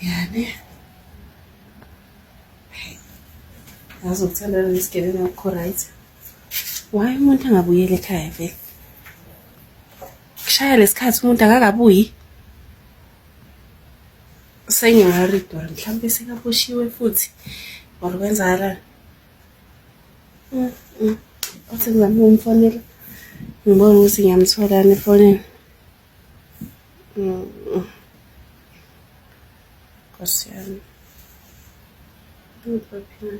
Yani. Azokuthanda lesigele ngakho right. Why umuntu angabuyela ekhaya vele? Kushaya lesikhathi umuntu akakabuyi. Sengingaridwa mhlawumbe sekaboshiwe futhi. Walukwenzakalani? Othi ngizame umfonela. Ngibona ukuthi ngiyamthola efonini. Kosiyami. Ngiphaphina.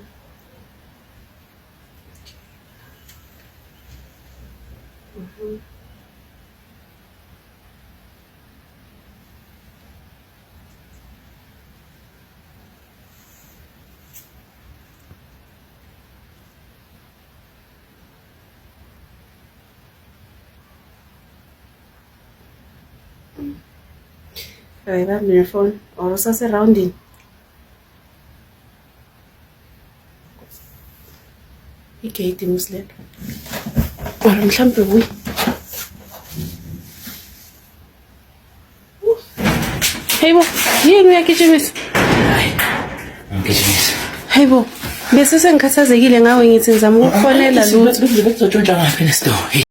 Ay, va mi phone. Ahora se hace rounding. Igate muslet. Ora mhlambe uyi. Hey bo, yini uyagijimisa? Hayi. Ngigijimisa. Hey bo, bese sengikhathazekile ngawe ngithi ngizama ukufonela lutho. Bezotshontsha ngapha nesitore.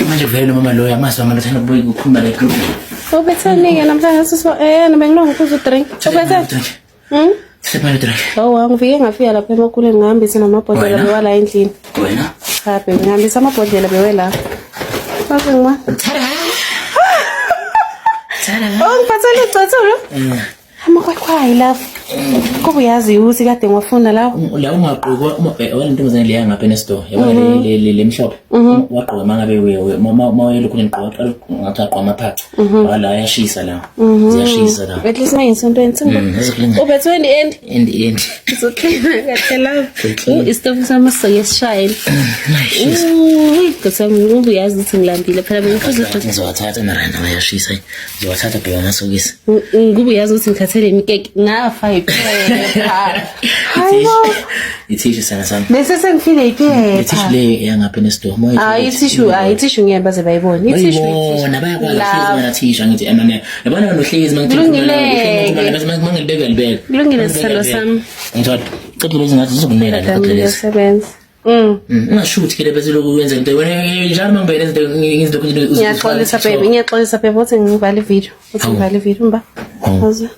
Manje vele mama loya amazi wami lathana kubuye ukukhuluma la group. Ubethanike namhlanje so nibengilonga ukuze drink. Ubethe? Sepha drink. Oh, ngifike ngafika lapha emakuleni ngihambisa namabhodlela bewala endlini. Wena? Cha, ngihambisa amabhodlela bewela. Base ngima. Tsara. Oh, ngiphathele icathulo? Amakhwakhwayi lapha. Kuba uyazi ukuthi kade ngiwafuna lawo. La ungaqhukwa wena intombazane leya ngapha nesitore. Yabona le mhlophe. Waqhukwa mangabe mama wayelokhu ngiqhwa ngathi aqhwa amaphaca. Wala yashisa la. Ziyashisa la. At least mayisonto ensimbi. Ubethe end. Izoklina kahle lapha. Isitofu sami siyashayela. Nayishisa. Kasami uyazi ukuthi ngilambile phela bengifuza ngizowathatha emaranda bayashisa. Ngizowathatha bheka ngasokisi. Kuba uyazi ukuthi ngikhathele imikeke ngafa iphepha. Hayibo. Ithishu sana sami. Bese sengifile iphepha. Ithishu le yangapha nesitore. Ithishu ngeke baze bayibone. Ithishu. Bona bayakwazi ukuhlezi bona thisha ngithi emane. Yabona nohlezi mangibeka libeka. Kulungile sithando sami. Ngithola. Cipho lezi ngathi zizokunela lapha lezi. Sebenza. Ungashuthi ke bese lokhu wenza into wena njalo mangibheka izinto Ngiyaxolisa babe uthi ngivale video. Uthi ngivale video mba. Haza.